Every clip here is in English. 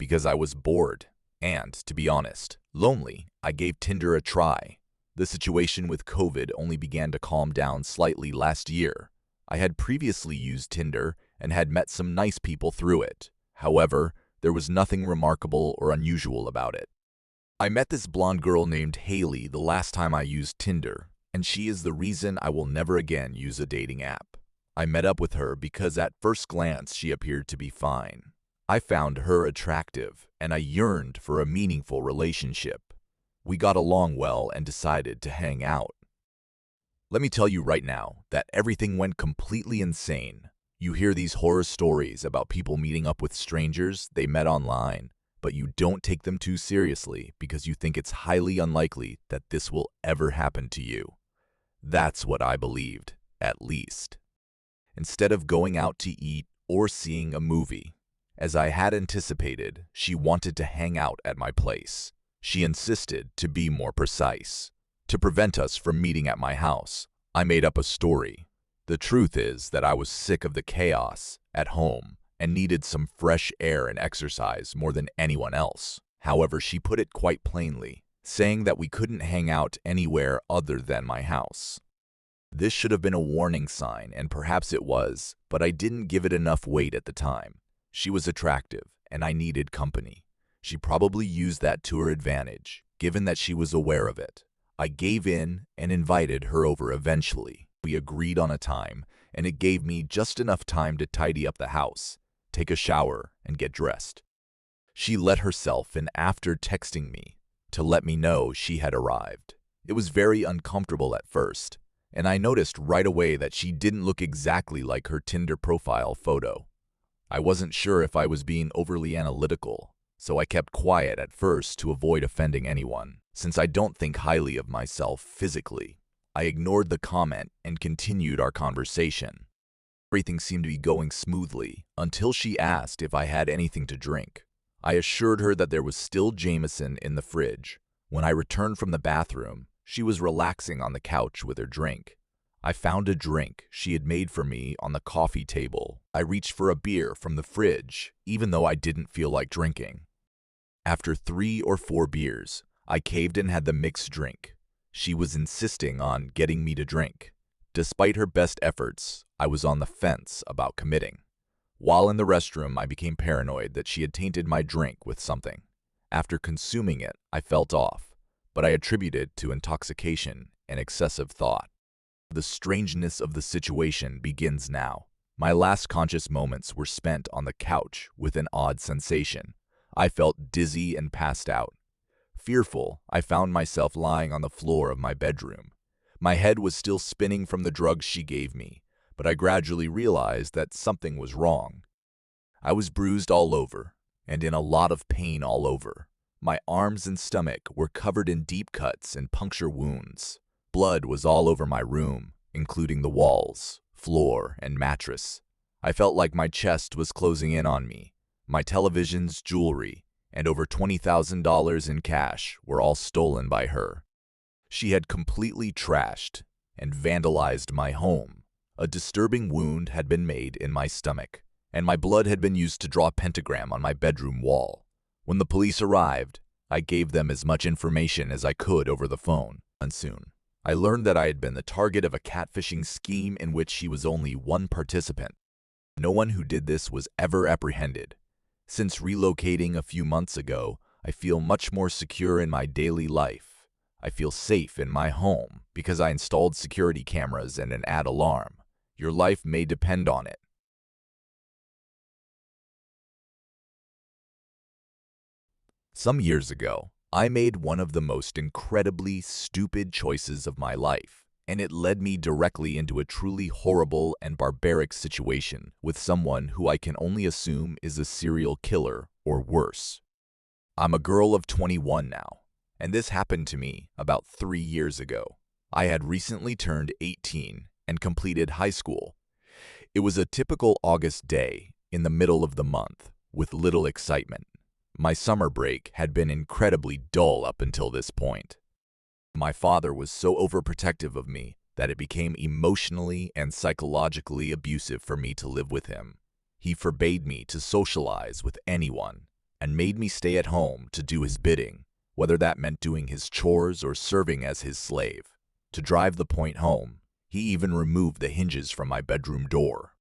because I was bored and, to be honest, lonely. I gave Tinder a try. The situation with COVID only began to calm down slightly last year. I had previously used Tinder and had met some nice people through it. However, there was nothing remarkable or unusual about it. I met this blonde girl named Haley the last time I used Tinder, and she is the reason I will never again use a dating app. I met up with her because at first glance she appeared to be fine. I found her attractive, and I yearned for a meaningful relationship. We got along well and decided to hang out. Let me tell you right now that everything went completely insane. You hear these horror stories about people meeting up with strangers they met online, but you don't take them too seriously because you think it's highly unlikely that this will ever happen to you. That's what I believed, at least. Instead of going out to eat or seeing a movie, as I had anticipated, she wanted to hang out at my place. She insisted, to be more precise. To prevent us from meeting at my house, I made up a story. The truth is that I was sick of the chaos at home and needed some fresh air and exercise more than anyone else. However, she put it quite plainly, saying that we couldn't hang out anywhere other than my house. This should have been a warning sign, and perhaps it was, but I didn't give it enough weight at the time. She was attractive, and I needed company. She probably used that to her advantage, given that she was aware of it. I gave in and invited her over eventually. We agreed on a time, and it gave me just enough time to tidy up the house, take a shower, and get dressed. She let herself in after texting me to let me know she had arrived. It was very uncomfortable at first, and I noticed right away that she didn't look exactly like her Tinder profile photo. I wasn't sure if I was being overly analytical, so I kept quiet at first to avoid offending anyone. Since I don't think highly of myself physically, I ignored the comment and continued our conversation. Everything seemed to be going smoothly until she asked if I had anything to drink. I assured her that there was still Jameson in the fridge. When I returned from the bathroom, she was relaxing on the couch with her drink. I found a drink she had made for me on the coffee table. I reached for a beer from the fridge, even though I didn't feel like drinking. After 3 or 4 beers, I caved and had the mixed drink. She was insisting on getting me to drink. Despite her best efforts, I was on the fence about committing. While in the restroom, I became paranoid that she had tainted my drink with something. After consuming it, I felt off, but I attributed it to intoxication and excessive thought. The strangeness of the situation begins now. My last conscious moments were spent on the couch with an odd sensation. I felt dizzy and passed out. Fearful, I found myself lying on the floor of my bedroom. My head was still spinning from the drugs she gave me, but I gradually realized that something was wrong. I was bruised all over, and in a lot of pain all over. My arms and stomach were covered in deep cuts and puncture wounds. Blood was all over my room, including the walls, floor, and mattress. I felt like my chest was closing in on me. My televisions, jewelry, and over $20,000 in cash were all stolen by her. She had completely trashed and vandalized my home. A disturbing wound had been made in my stomach, and my blood had been used to draw a pentagram on my bedroom wall. When the police arrived, I gave them as much information as I could over the phone. And soon, I learned that I had been the target of a catfishing scheme in which she was only one participant. No one who did this was ever apprehended. Since relocating a few months ago, I feel much more secure in my daily life. I feel safe in my home because I installed security cameras and an ad alarm. Your life may depend on it. Some years ago, I made one of the most incredibly stupid choices of my life, and it led me directly into a truly horrible and barbaric situation with someone who I can only assume is a serial killer or worse. I'm a girl of 21 now, and this happened to me about 3 years ago. I had recently turned 18 and completed high school. It was a typical August day in the middle of the month with little excitement. My summer break had been incredibly dull up until this point. My father was so overprotective of me that it became emotionally and psychologically abusive for me to live with him. He forbade me to socialize with anyone, and made me stay at home to do his bidding, whether that meant doing his chores or serving as his slave. To drive the point home, he even removed the hinges from my bedroom door.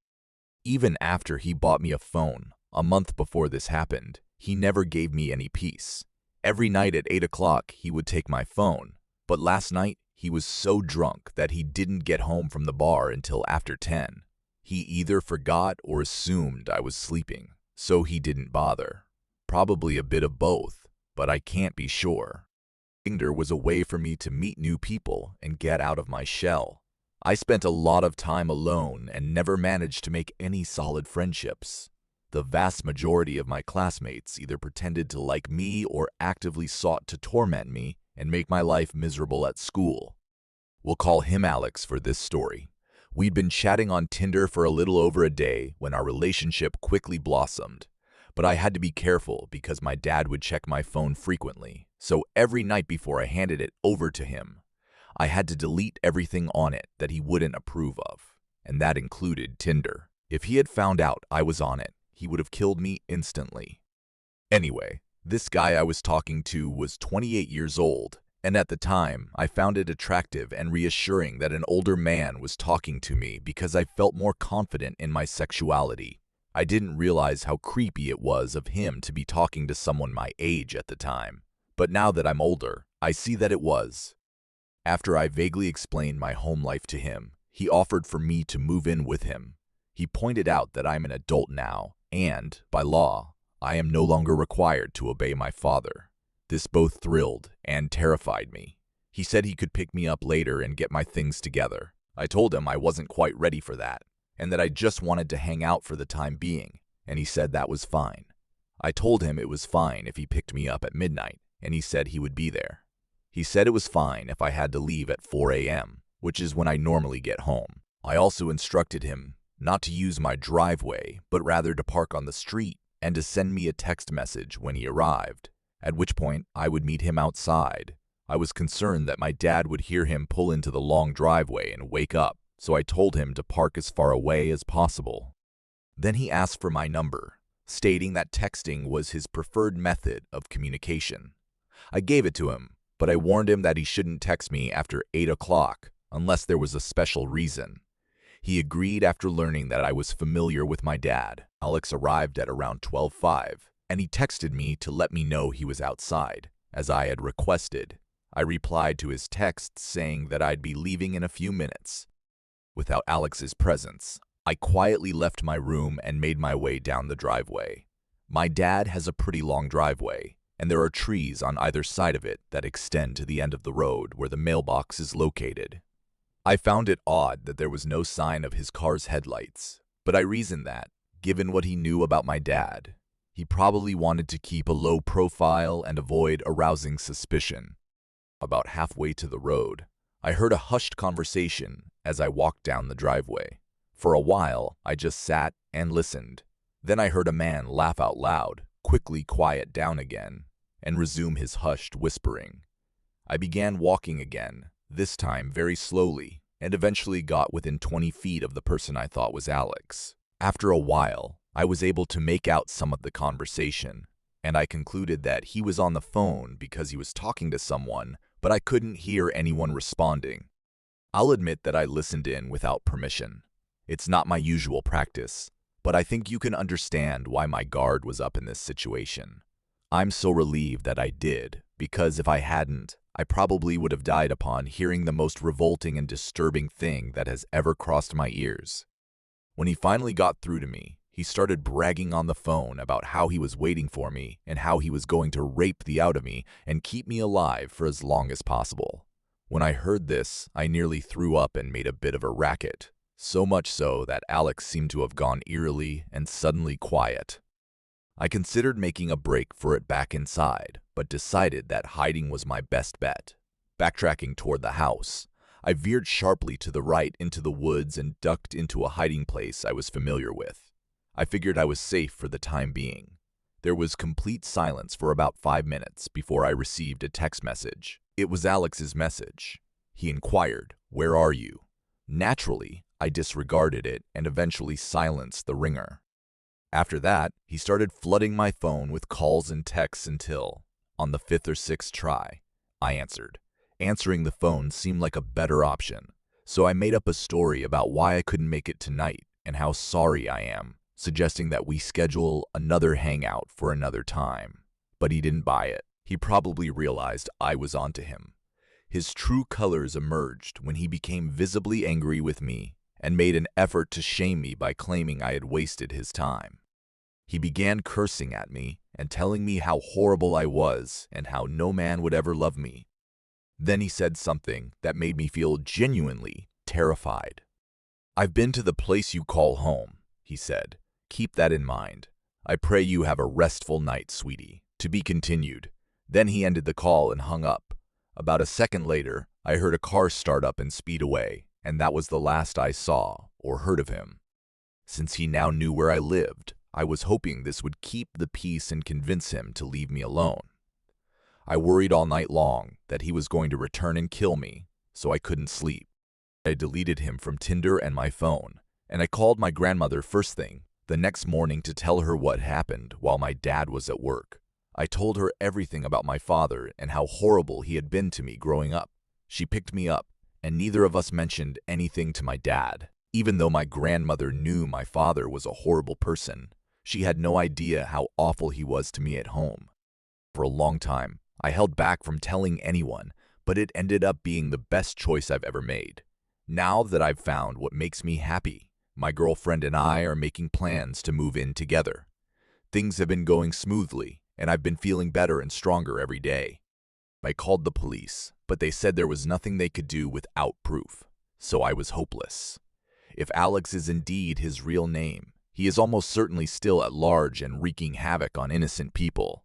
Even after he bought me a phone, a month before this happened, he never gave me any peace. Every night at 8 o'clock, he would take my phone, but last night, he was so drunk that he didn't get home from the bar until after 10. He either forgot or assumed I was sleeping, so he didn't bother. Probably a bit of both, but I can't be sure. Tinder was a way for me to meet new people and get out of my shell. I spent a lot of time alone and never managed to make any solid friendships. The vast majority of my classmates either pretended to like me or actively sought to torment me and make my life miserable at school. We'll call him Alex for this story. We'd been chatting on Tinder for a little over a day when our relationship quickly blossomed. But I had to be careful because my dad would check my phone frequently, so every night before I handed it over to him, I had to delete everything on it that he wouldn't approve of, and that included Tinder. If he had found out I was on it, he would have killed me instantly. Anyway, this guy I was talking to was 28 years old, and at the time, I found it attractive and reassuring that an older man was talking to me because I felt more confident in my sexuality. I didn't realize how creepy it was of him to be talking to someone my age at the time. But now that I'm older, I see that it was. After I vaguely explained my home life to him, he offered for me to move in with him. He pointed out that I'm an adult now, and, by law, I am no longer required to obey my father. This both thrilled and terrified me. He said he could pick me up later and get my things together. I told him I wasn't quite ready for that, and that I just wanted to hang out for the time being, and he said that was fine. I told him it was fine if he picked me up at midnight, and he said he would be there. He said it was fine if I had to leave at 4 a.m., which is when I normally get home. I also instructed him not to use my driveway, but rather to park on the street and to send me a text message when he arrived, at which point I would meet him outside. I was concerned that my dad would hear him pull into the long driveway and wake up, so I told him to park as far away as possible. Then he asked for my number, stating that texting was his preferred method of communication. I gave it to him, but I warned him that he shouldn't text me after 8 o'clock unless there was a special reason. He agreed after learning that I was familiar with my dad. Alex arrived at around 12:05, and he texted me to let me know he was outside, as I had requested. I replied to his text saying that I'd be leaving in a few minutes. Without Alex's presence, I quietly left my room and made my way down the driveway. My dad has a pretty long driveway, and there are trees on either side of it that extend to the end of the road where the mailbox is located. I found it odd that there was no sign of his car's headlights, but I reasoned that, given what he knew about my dad, he probably wanted to keep a low profile and avoid arousing suspicion. About halfway to the road, I heard a hushed conversation as I walked down the driveway. For a while, I just sat and listened. Then I heard a man laugh out loud, quickly quiet down again, and resume his hushed whispering. I began walking again, this time very slowly, and eventually got within 20 feet of the person I thought was Alex. After a while, I was able to make out some of the conversation, and I concluded that he was on the phone because he was talking to someone, but I couldn't hear anyone responding. I'll admit that I listened in without permission. It's not my usual practice, but I think you can understand why my guard was up in this situation. I'm so relieved that I did, because if I hadn't, I probably would have died upon hearing the most revolting and disturbing thing that has ever crossed my ears. When he finally got through to me, he started bragging on the phone about how he was waiting for me and how he was going to rape the out of me and keep me alive for as long as possible. When I heard this, I nearly threw up and made a bit of a racket, so much so that Alex seemed to have gone eerily and suddenly quiet. I considered making a break for it back inside, but decided that hiding was my best bet. Backtracking toward the house, I veered sharply to the right into the woods and ducked into a hiding place I was familiar with. I figured I was safe for the time being. There was complete silence for about 5 minutes before I received a text message. It was Alex's message. He inquired, "Where are you?" Naturally, I disregarded it and eventually silenced the ringer. After that, he started flooding my phone with calls and texts until, on the fifth or sixth try, I answered. Answering the phone seemed like a better option, so I made up a story about why I couldn't make it tonight and how sorry I am, suggesting that we schedule another hangout for another time. But he didn't buy it. He probably realized I was onto him. His true colors emerged when he became visibly angry with me and made an effort to shame me by claiming I had wasted his time. He began cursing at me and telling me how horrible I was and how no man would ever love me. Then he said something that made me feel genuinely terrified. "I've been to the place you call home," he said. "Keep that in mind. I pray you have a restful night, sweetie." To be continued. Then he ended the call and hung up. About a second later, I heard a car start up and speed away, and that was the last I saw or heard of him. Since he now knew where I lived, I was hoping this would keep the peace and convince him to leave me alone. I worried all night long that he was going to return and kill me, so I couldn't sleep. I deleted him from Tinder and my phone, and I called my grandmother first thing the next morning to tell her what happened while my dad was at work. I told her everything about my father and how horrible he had been to me growing up. She picked me up, and neither of us mentioned anything to my dad. Even though my grandmother knew my father was a horrible person, she had no idea how awful he was to me at home. For a long time, I held back from telling anyone, but it ended up being the best choice I've ever made. Now that I've found what makes me happy, my girlfriend and I are making plans to move in together. Things have been going smoothly, and I've been feeling better and stronger every day. I called the police, but they said there was nothing they could do without proof, so I was hopeless. If Alex is indeed his real name, he is almost certainly still at large and wreaking havoc on innocent people.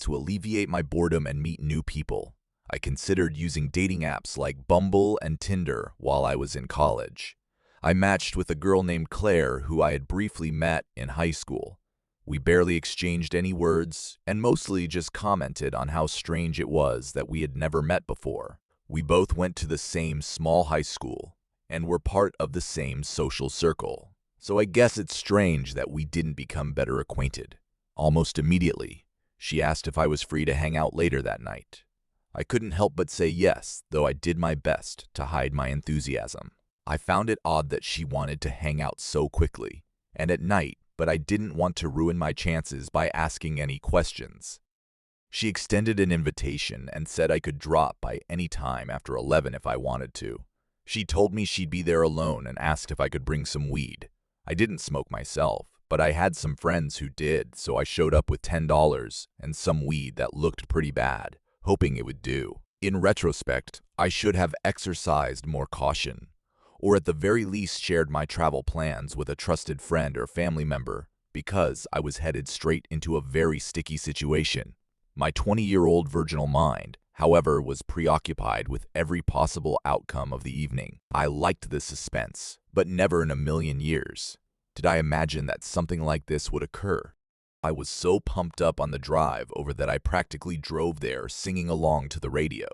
To alleviate my boredom and meet new people, I considered using dating apps like Bumble and Tinder while I was in college. I matched with a girl named Claire who I had briefly met in high school. We barely exchanged any words and mostly just commented on how strange it was that we had never met before. We both went to the same small high school and were part of the same social circle, so I guess it's strange that we didn't become better acquainted. Almost immediately, she asked if I was free to hang out later that night. I couldn't help but say yes, though I did my best to hide my enthusiasm. I found it odd that she wanted to hang out so quickly and at night, but I didn't want to ruin my chances by asking any questions. She extended an invitation and said I could drop by any time after 11 if I wanted to. She told me she'd be there alone and asked if I could bring some weed. I didn't smoke myself, but I had some friends who did, so I showed up with $10 and some weed that looked pretty bad, hoping it would do. In retrospect, I should have exercised more caution, or at the very least shared my travel plans with a trusted friend or family member, because I was headed straight into a very sticky situation. My 20-year-old virginal mind, however, was preoccupied with every possible outcome of the evening. I liked the suspense, but never in a million years did I imagine that something like this would occur. I was so pumped up on the drive over that I practically drove there singing along to the radio.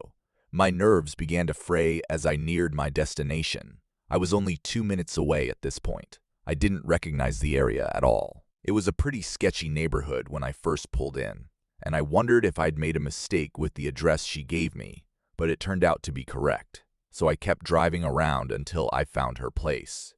My nerves began to fray as I neared my destination. I was only 2 minutes away at this point. I didn't recognize the area at all. It was a pretty sketchy neighborhood when I first pulled in, and I wondered if I'd made a mistake with the address she gave me, but it turned out to be correct. So I kept driving around until I found her place.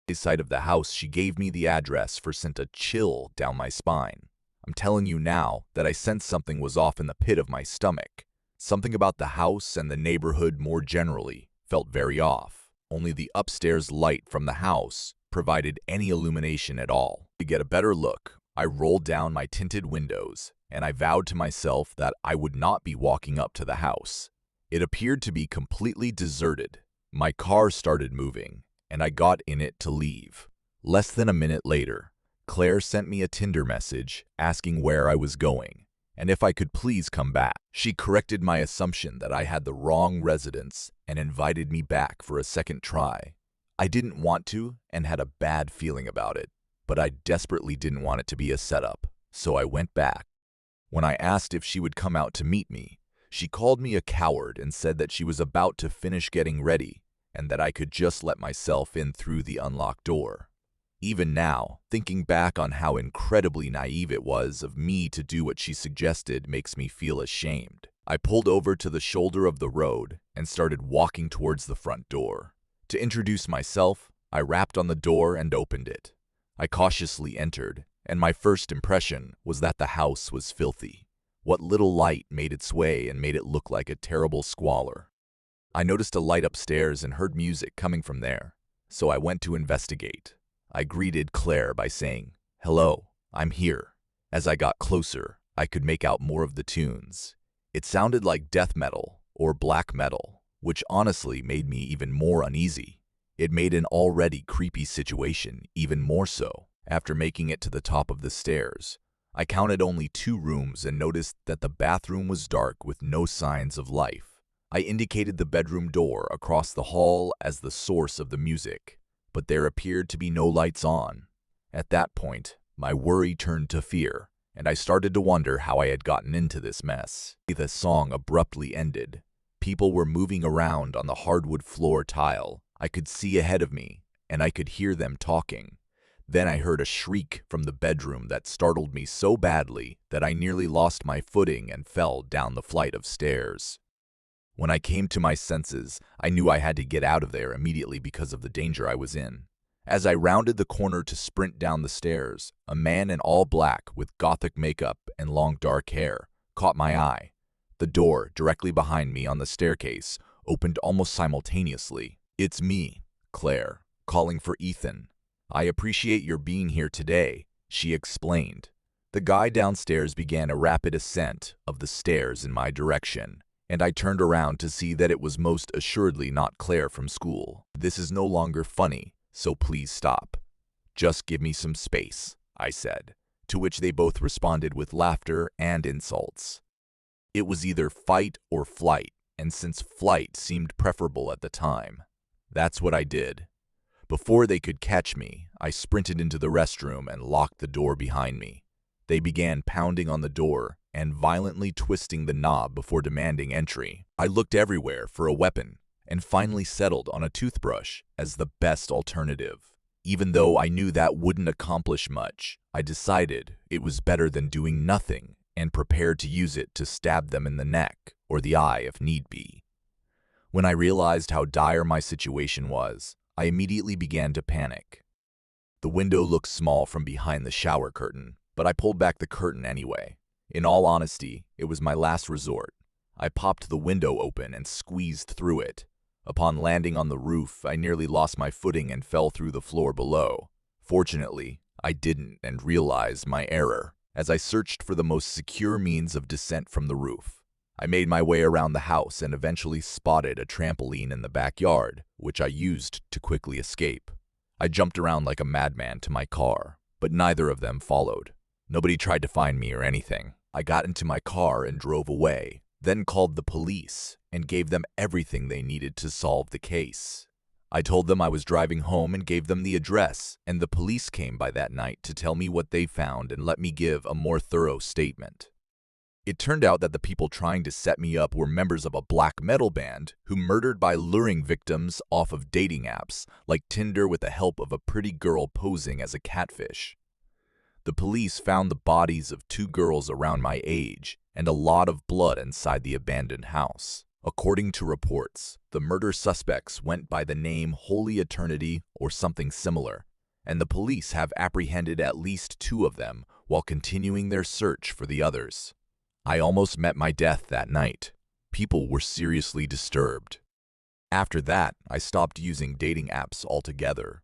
The sight of the house she gave me the address for sent a chill down my spine. I'm telling you now that I sensed something was off in the pit of my stomach. Something about the house and the neighborhood more generally felt very off. Only the upstairs light from the house provided any illumination at all. To get a better look, I rolled down my tinted windows, and I vowed to myself that I would not be walking up to the house. It appeared to be completely deserted. My car started moving, and I got in it to leave. Less than a minute later, Claire sent me a Tinder message asking where I was going, and if I could please come back. She corrected my assumption that I had the wrong residence and invited me back for a second try. I didn't want to and had a bad feeling about it, but I desperately didn't want it to be a setup, so I went back. When I asked if she would come out to meet me, she called me a coward and said that she was about to finish getting ready and that I could just let myself in through the unlocked door. Even now, thinking back on how incredibly naive it was of me to do what she suggested makes me feel ashamed. I pulled over to the shoulder of the road and started walking towards the front door. To introduce myself, I rapped on the door and opened it. I cautiously entered, and my first impression was that the house was filthy. What little light made its way and made it look like a terrible squalor. I noticed a light upstairs and heard music coming from there, so I went to investigate. I greeted Claire by saying, "Hello, I'm here." As I got closer, I could make out more of the tunes. It sounded like death metal or black metal, which honestly made me even more uneasy. It made an already creepy situation even more so. After making it to the top of the stairs, I counted only 2 rooms and noticed that the bathroom was dark with no signs of life. I indicated the bedroom door across the hall as the source of the music, but there appeared to be no lights on. At that point, my worry turned to fear, and I started to wonder how I had gotten into this mess. The song abruptly ended. People were moving around on the hardwood floor tile. I could see ahead of me, and I could hear them talking. Then I heard a shriek from the bedroom that startled me so badly that I nearly lost my footing and fell down the flight of stairs. When I came to my senses, I knew I had to get out of there immediately because of the danger I was in. As I rounded the corner to sprint down the stairs, a man in all black with gothic makeup and long dark hair caught my eye. The door directly behind me on the staircase opened almost simultaneously. "It's me, Claire, calling for Ethan. I appreciate your being here today," she explained. The guy downstairs began a rapid ascent of the stairs in my direction, and I turned around to see that it was most assuredly not Claire from school. "This is no longer funny, so please stop. Just give me some space," I said, to which they both responded with laughter and insults. It was either fight or flight, and since flight seemed preferable at the time, that's what I did. Before they could catch me, I sprinted into the restroom and locked the door behind me. They began pounding on the door and violently twisting the knob before demanding entry. I looked everywhere for a weapon and finally settled on a toothbrush as the best alternative. Even though I knew that wouldn't accomplish much, I decided it was better than doing nothing and prepared to use it to stab them in the neck or the eye if need be. When I realized how dire my situation was, I immediately began to panic. The window looked small from behind the shower curtain, but I pulled back the curtain anyway. In all honesty, it was my last resort. I popped the window open and squeezed through it. Upon landing on the roof, I nearly lost my footing and fell through the floor below. Fortunately, I didn't and realized my error as I searched for the most secure means of descent from the roof. I made my way around the house and eventually spotted a trampoline in the backyard, which I used to quickly escape. I jumped around like a madman to my car, but neither of them followed. Nobody tried to find me or anything. I got into my car and drove away, then called the police and gave them everything they needed to solve the case. I told them I was driving home and gave them the address, and the police came by that night to tell me what they found and let me give a more thorough statement. It turned out that the people trying to set me up were members of a black metal band who murdered by luring victims off of dating apps like Tinder with the help of a pretty girl posing as a catfish. The police found the bodies of 2 girls around my age and a lot of blood inside the abandoned house. According to reports, the murder suspects went by the name Holy Eternity or something similar, and the police have apprehended at least 2 of them while continuing their search for the others. I almost met my death that night. People were seriously disturbed. After that, I stopped using dating apps altogether.